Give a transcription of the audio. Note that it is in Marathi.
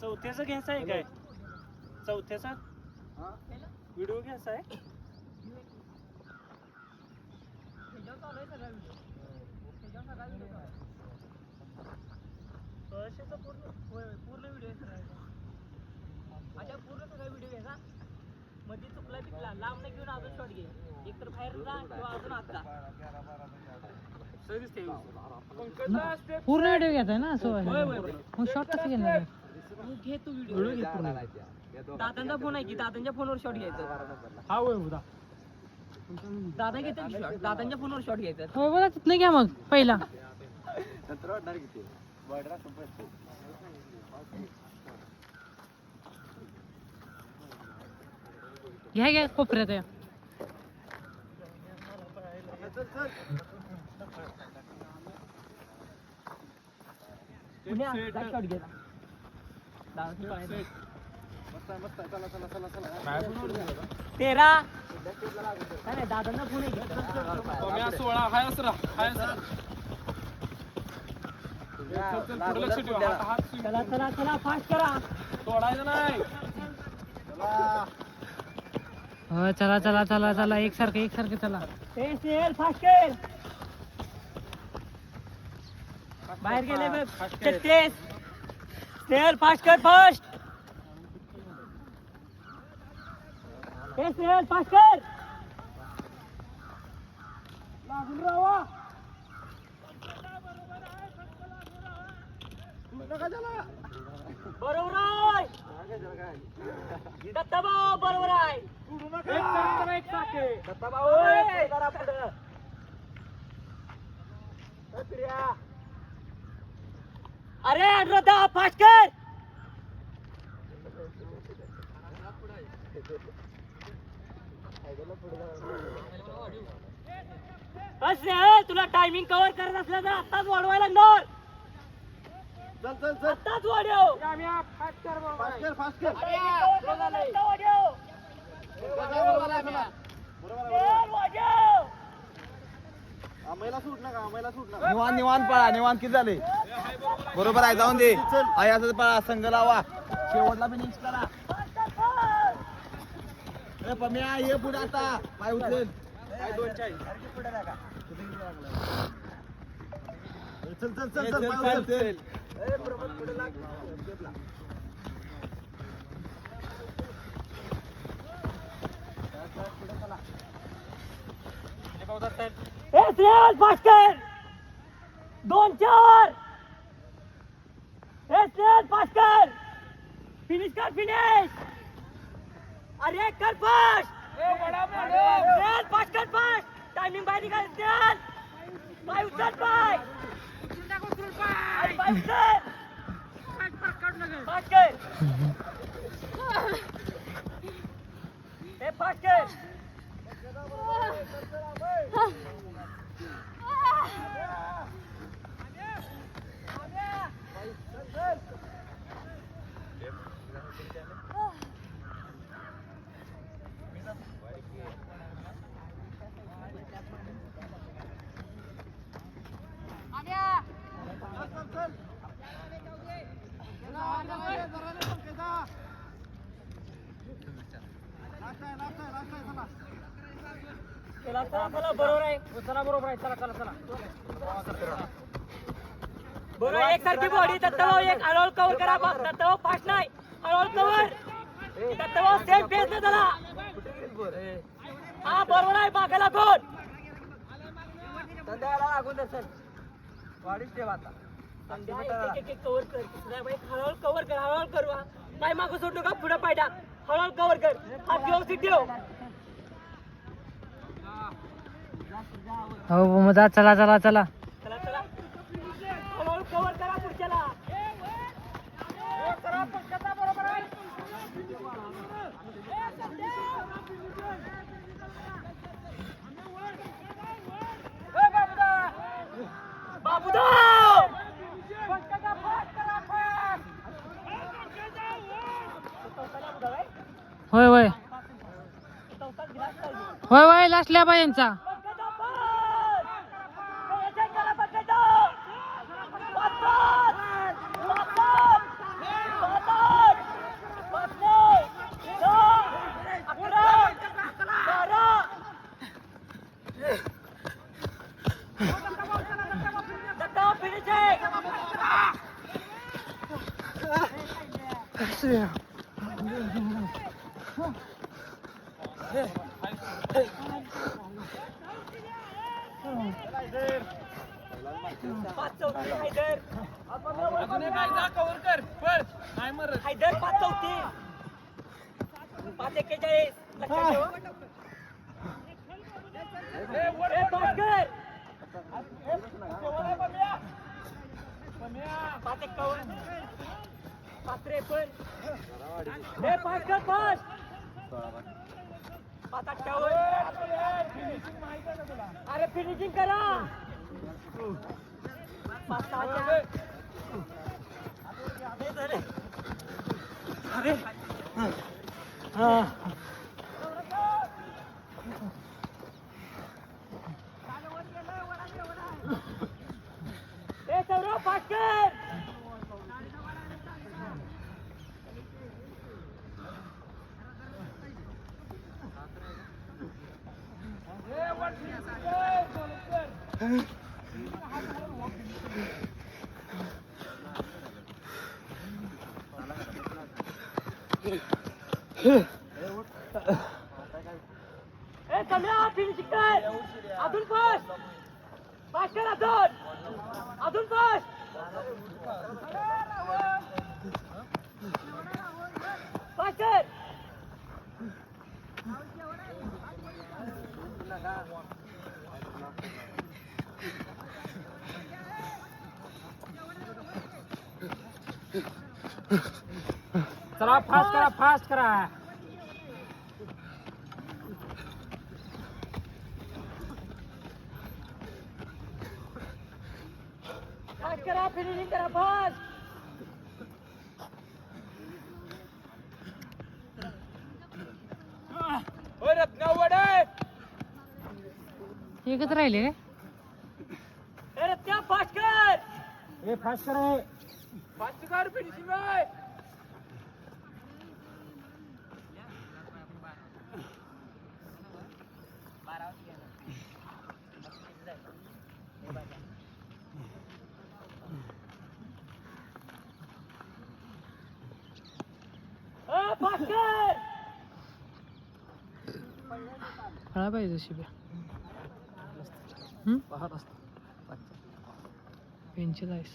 चौथ्याचा घ्यायचा आहे काय? चौथ्याचा व्हिडिओ घ्यायचा आहे. पूर्ण व्हिडिओ पूर्ण सगळा व्हिडिओ घ्यायचा. मध्ये चुकला बिकला लांब नाही घेऊन अजून शॉट घे. एक तर बाहेर जा किंवा अजून आता पूर्ण व्हिडिओ घेताय ना असं मग शॉट कसं घेणार? तू घे तू व्हिडिओ घे पूर्ण. दादांचा फोन आहे की दादांच्या फोनवर शॉट घ्यायचा. हा होय उदा दादा घेतात शॉट. दादांच्या फोनवर शॉट घ्यायचा. हो बघा तिथनं घ्या मग पहिला. घ्या घ्या कोपऱ्यात या. शॉट घे. तेरा नाही दादांना फोन आहे. 16 हाय असरा हाय असरा. चला चला चला फास्ट करा. तोडायचं नाही. हो चला चला चला चला एकसारखं चला. फास्ट कर. बाहेर गेले बघ. 36 स्नेहल फास्ट कर. फास्ट स्नेहल फास्ट कर. लागून राहा. बरोबर आहे दत्ताभाऊ. बरोबर आहे. दत्ताभाऊ जरा पुढं. अरे अनुराधा फास्ट कर. तुला टायमिंग कव्हर करत असलं तर आत्ताच वाढवायला लागणार. आत्ताच वाढव. निवांत निवांत पळा. निवांत किती झाले? बरोबर आहे. जाऊन दे. आहे असं पळा. संघ लावा. शेवटला बी निच करा. पम्या ये पुढे आता. पाय उचलेल. चल चल चल चल चल. फास्ट कर. 2-4. फास्ट कर. फिनिश कर. फिनिश. अरे कर फास्ट. फास्ट कर. फास्ट टायमिंग बाहेर निघाल. पाय उचल. पाय फास्ट कर. फास्ट कर. फास्ट कर. चला चला चला. बरोबर आहे. चला बरोबर आहे. चला चला चला. बरोबर एकसारखी बॉडी. दत्ताभाऊ एक हळूहळू कव्हर करा. दत्ताभाऊ फास्ट नाही. हळूहळू कव्हर. दत्ताभाऊ सेफ फेस ना त्याला. हा बरोबर आहे. मागायला कोण लागून असेल. वाढीच ठेवा आता. कव्हर कर. हळूहळू कव्हर कर. हळूहळू करू. पाय मागं सोडू का पुढे पाय टाक. हळूहळू कव्हर कर. हात व्यवस्थित ठेव. हो मग जा. चला चला चला. चला चला. हळूहळू कव्हर करा पुढच्याला. बरोबर आहे. बाबूदा होय होय होय होय. लास्ट लॅब आहे यांचा. Bata! पाच चौथी हैदर अजून एक आहे जा कव्हर कर पळ नाही मरत हैदर पाच चौथी 5:41 लक्षात ठेवा ए भास्कर 5:51 5:53 ए भास्कर 5:58 अरे फिनिशिंग करा 5:06 अरे ए सौरभ भास्कर ए सम्या फिनिशिंग कर अजून फास्ट भास्कर अजून फास्ट भास्कर चला फास्ट करा फास्ट करा फिनिशिंग करा फास्ट ओ रत्ना वडे एकच राहिले रे ए रत्या फास्ट कर हे फास्ट करा फास्ट कर फिनिशिंग आहे भास्कर फळा पाहिजे शिब्या पेन्सिल आहेस